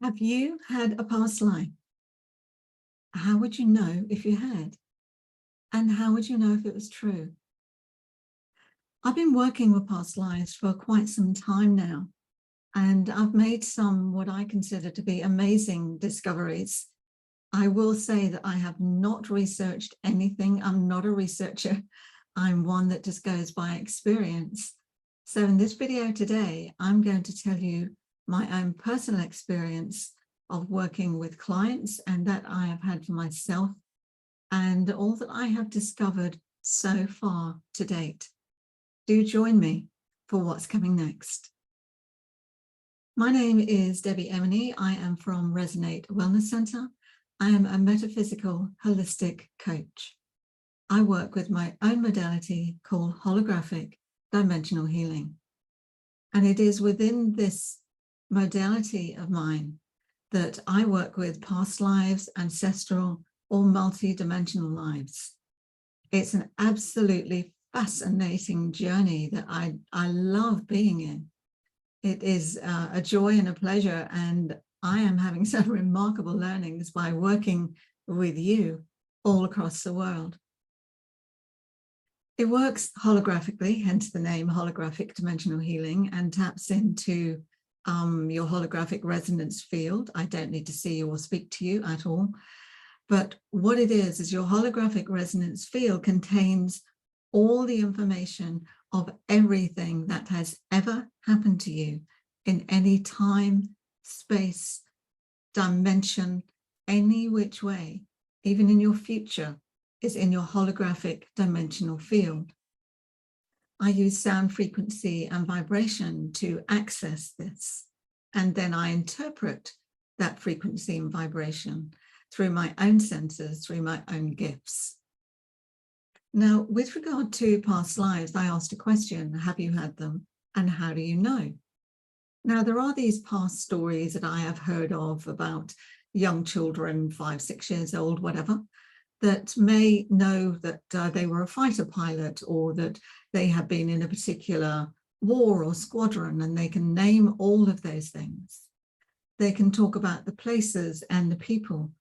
Have you had a past life? How would you know if you had? And how would you know if it was true? I've been working with past lives for quite some time now, and I've made some what I consider to be amazing discoveries. I will say that I have not researched anything. I'm not a researcher. I'm one that just goes by experience. So in this video today, I'm going to tell you my own personal experience of working with clients and that I have had for myself and all that I have discovered so far to date. Do join me for what's coming next. My name is Debbie Emeny. I am from Resonate Wellness Centre. I am a metaphysical holistic coach. I work with my own modality called holographic dimensional healing. And it is within this modality of mine that I work with past lives, ancestral, or multi-dimensional lives. It's an absolutely fascinating journey that I love being in. It is a joy and a pleasure, and I am having some remarkable learnings by working with you all across the world. It works holographically, hence the name holographic dimensional healing, and taps into your holographic resonance field. I don't need to see you or speak to you at all. But what it is your holographic resonance field contains all the information of everything that has ever happened to you in any time, space, dimension, any which way, even in your future, is in your holographic dimensional field. I use sound frequency and vibration to access this, and then I interpret that frequency and vibration through my own senses, through my own gifts. Now, with regard to past lives, I asked a question: have you had them, and how do you know? Now, there are these past stories that I have heard of about young children, 5, 6 years old, whatever, that may know that they were a fighter pilot, or that they have been in a particular war or squadron, and they can name all of those things. They can talk about the places and the people.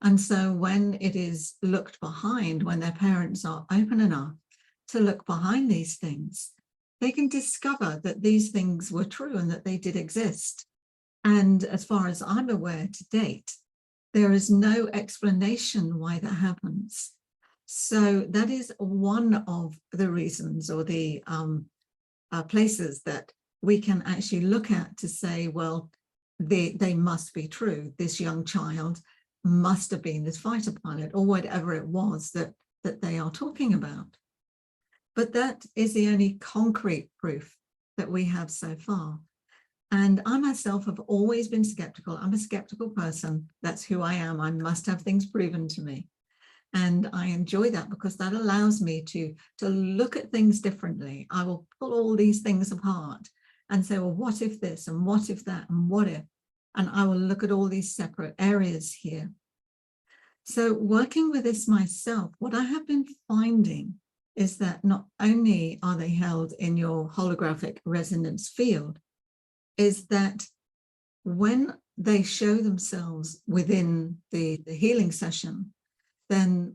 And so when it is looked behind, when their parents are open enough to look behind these things, they can discover that these things were true and that they did exist. And as far as I'm aware to date, there is no explanation why that happens. So that is one of the reasons, or the places that we can actually look at to say, well, they must be true. This young child must have been this fighter pilot, or whatever it was that they are talking about. But that is the only concrete proof that we have so far. And I myself have always been skeptical. I'm a skeptical person. That's who I am. I must have things proven to me. And I enjoy that because that allows me to look at things differently. I will pull all these things apart and say, well, what if this, and what if that, and what if? And I will look at all these separate areas here. So working with this myself, what I have been finding is that not only are they held in your holographic resonance field, is that when they show themselves within the healing session, then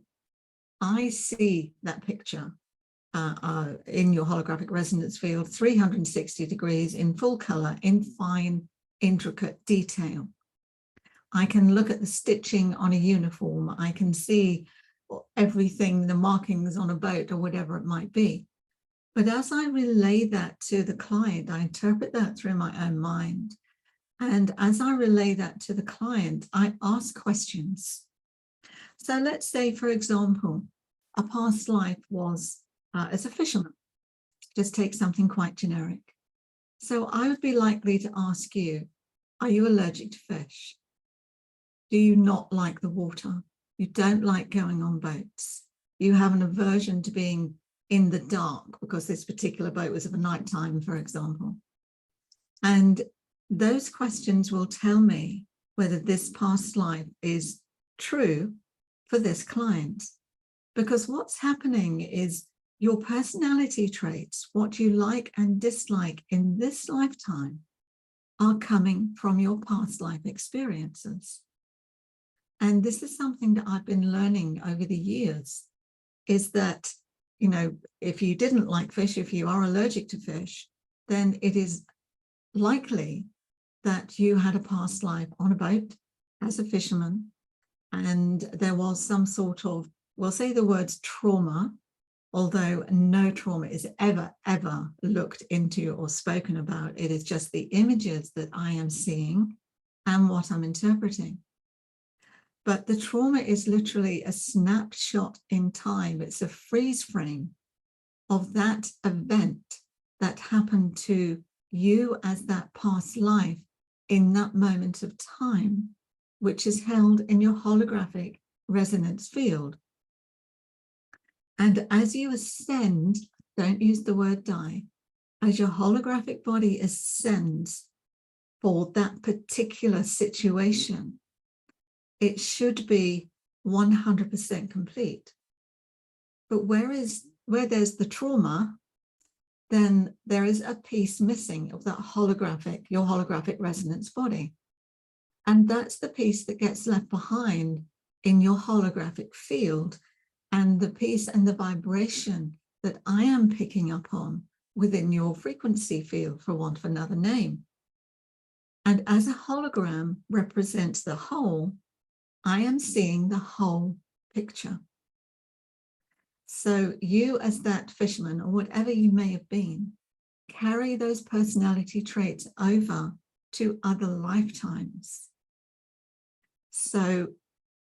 I see that picture in your holographic resonance field, 360 degrees in full color, in fine, intricate detail. I can look at the stitching on a uniform. I can see everything, the markings on a boat or whatever it might be. But as I relay that to the client, I interpret that through my own mind. And as I relay that to the client, I ask questions. So let's say, for example, a past life was as a fisherman. Just take something quite generic. So I would be likely to ask you, are you allergic to fish? Do you not like the water? You don't like going on boats? You have an aversion to being in the dark because this particular boat was of a nighttime, for example. And those questions will tell me whether this past life is true for this client. Because what's happening is your personality traits, what you like and dislike in this lifetime, are coming from your past life experiences. And this is something that I've been learning over the years, is that, you know, if you didn't like fish, if you are allergic to fish, then it is likely that you had a past life on a boat as a fisherman, and there was some sort of, we'll say the words trauma, although no trauma is ever looked into or spoken about. It is just the images that I am seeing and what I'm interpreting. But the trauma is literally a snapshot in time. It's a freeze frame of that event that happened to you as that past life in that moment of time, which is held in your holographic resonance field. And as you ascend, don't use the word die, as your holographic body ascends for that particular situation, it should be 100% complete. But where there's the trauma, then there is a piece missing of that holographic, your holographic resonance body. And that's the piece that gets left behind in your holographic field, and the piece and the vibration that I am picking up on within your frequency field, for want of another name. And as a hologram represents the whole, I am seeing the whole picture. So you, as that fisherman, or whatever you may have been, carry those personality traits over to other lifetimes. So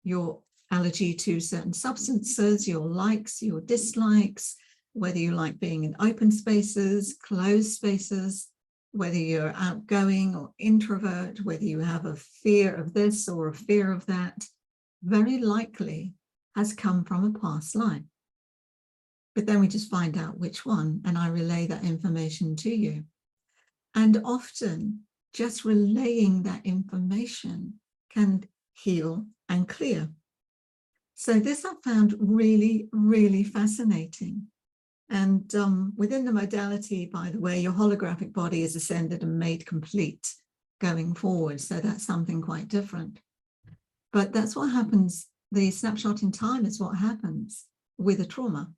your allergy to certain substances, your likes, your dislikes, whether you like being in open spaces, closed spaces, whether you're outgoing or introvert, whether you have a fear of this or a fear of that, very likely has come from a past life. But then we just find out which one, and I relay that information to you. And often just relaying that information can heal and clear. So this I found really, really fascinating. And within the modality, by the way, your holographic body is ascended and made complete going forward. So that's something quite different. But that's what happens. The snapshot in time is what happens with a trauma.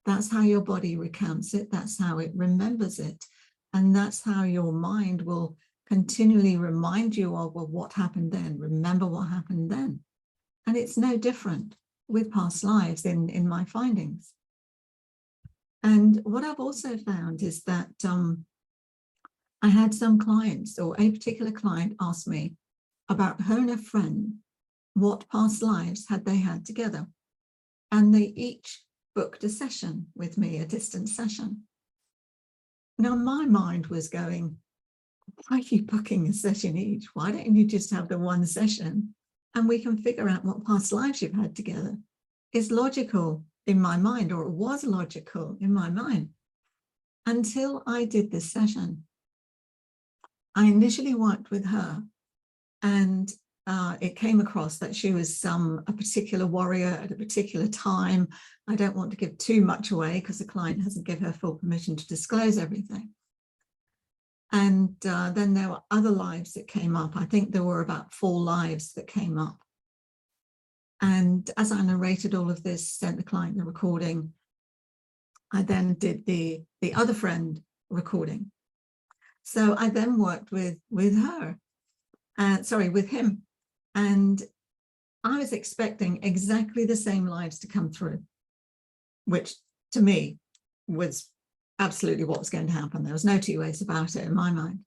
That's how your body recounts it. That's how it remembers it. And that's how your mind will continually remind you of, well, what happened then? Remember what happened then. And it's no different with past lives in my findings. And what I've also found is that I had some clients, or a particular client asked me about her and a friend, what past lives had they had together. And they each booked a session with me, a distance session. Now my mind was going, why are you booking a session each? Why don't you just have the one session and we can figure out what past lives you've had together? It's logical in my mind, or it was logical in my mind, until I did this session. I initially worked with her, and it came across that she was a particular warrior at a particular time. I don't want to give too much away because the client hasn't given her full permission to disclose everything. And then there were other lives that came up. I think there were about 4 lives that came up. And as I narrated all of this, sent the client the recording, I then did the other friend recording. So I then worked with him. And I was expecting exactly the same lives to come through, which to me was absolutely what was going to happen. There was no two ways about it in my mind.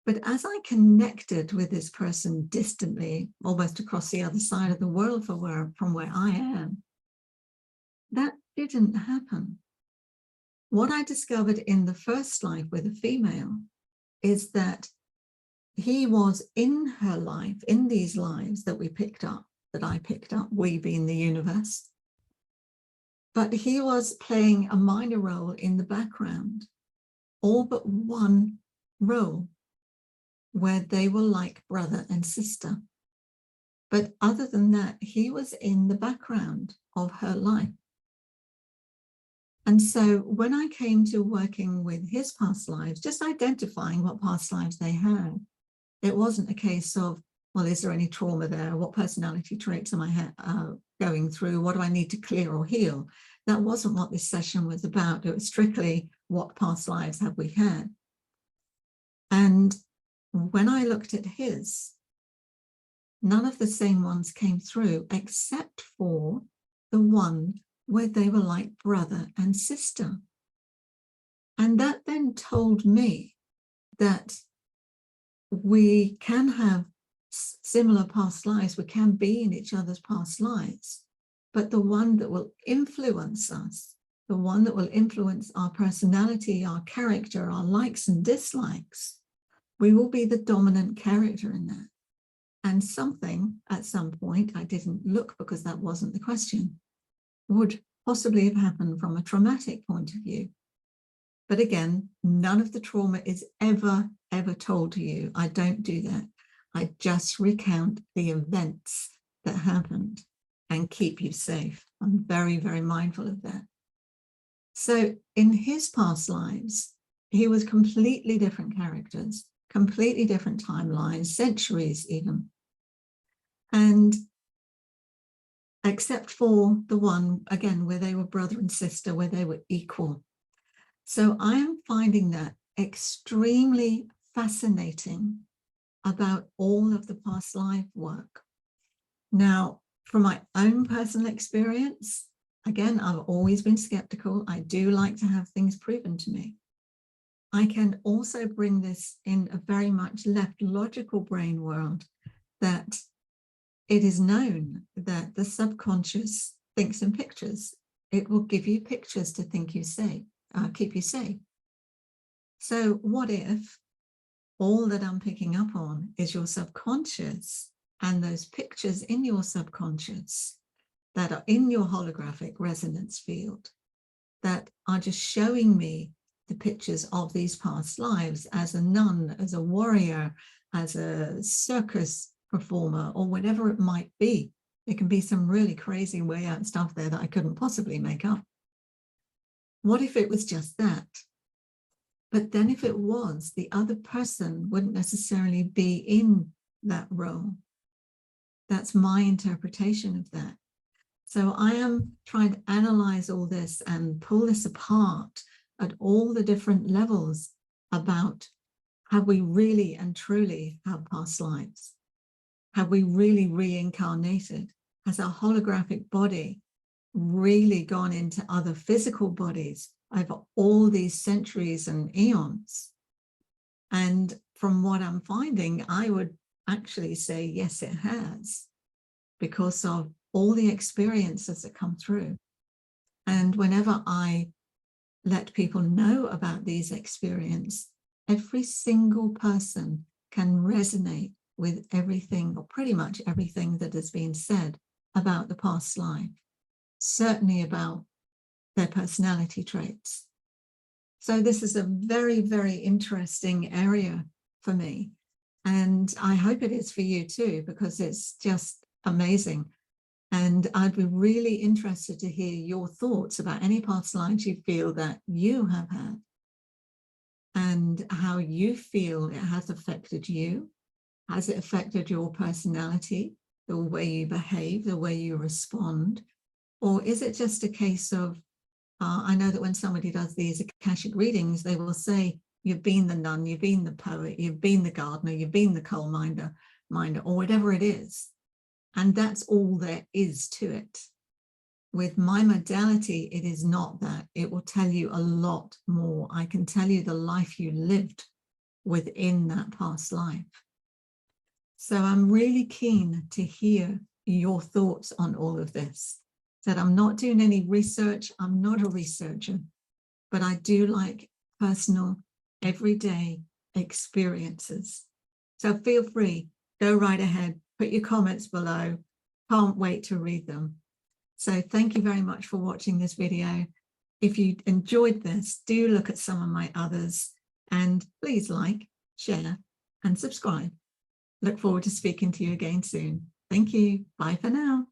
But as I connected with this person distantly, almost across the other side of the world from where I am, that didn't happen. What I discovered in the first life with a female is that he was in her life, in these lives that we picked up, that I picked up, we being the universe, but he was playing a minor role in the background, all but one role, where they were like brother and sister. But other than that, he was in the background of her life. And so when I came to working with his past lives, just identifying what past lives they had, it wasn't a case of, well, is there any trauma there? What personality traits am I going through? What do I need to clear or heal? That wasn't what this session was about. It was strictly, what past lives have we had? And when I looked at his, none of the same ones came through except for the one where they were like brother and sister. And that then told me that we can have similar past lives, we can be in each other's past lives, but the one that will influence us, the one that will influence our personality, our character, our likes and dislikes, we will be the dominant character in that. And something at some point, I didn't look because that wasn't the question, would possibly have happened from a traumatic point of view. But again, none of the trauma is ever told to you. I don't do that. I just recount the events that happened and keep you safe. I'm very, very mindful of that. So in his past lives, he was completely different characters, completely different timelines, centuries even. And except for the one, again, where they were brother and sister, where they were equal. So I am finding that extremely fascinating about all of the past life work. Now, from my own personal experience, again, I've always been skeptical. I do like to have things proven to me. I can also bring this in a very much left logical brain world, that it is known that the subconscious thinks in pictures. It will give you pictures to think you say, keep you safe. So what if all that I'm picking up on is your subconscious and those pictures in your subconscious that are in your holographic resonance field that are just showing me the pictures of these past lives as a nun, as a warrior, as a circus performer, or whatever it might be. There can be some really crazy way out stuff there that I couldn't possibly make up. What if it was just that? But then if it was, the other person wouldn't necessarily be in that role. That's my interpretation of that. So I am trying to analyze all this and pull this apart at all the different levels about, have we really and truly had past lives? Have we really reincarnated? Has our holographic body really gone into other physical bodies over all these centuries and eons? And from what I'm finding, I would actually say, yes, it has, because of all the experiences that come through. And whenever I let people know about these experiences, every single person can resonate with everything, or pretty much everything that has been said about the past life, certainly about their personality traits. So this is a very, very interesting area for me. And I hope it is for you too, because it's just amazing. And I'd be really interested to hear your thoughts about any past lives you feel that you have had and how you feel it has affected you. Has it affected your personality, the way you behave, the way you respond? Or is it just a case of, I know that when somebody does these Akashic readings, they will say, you've been the nun, you've been the poet, you've been the gardener, you've been the coal miner, or whatever it is. And that's all there is to it. With my modality, it is not that. It will tell you a lot more. I can tell you the life you lived within that past life. So I'm really keen to hear your thoughts on all of this. That I'm not doing any research. I'm not a researcher, but I do like personal, everyday experiences. So feel free, go right ahead, put your comments below. Can't wait to read them. So thank you very much for watching this video. If you enjoyed this, do look at some of my others and please like, share and subscribe. Look forward to speaking to you again soon. Thank you. Bye for now.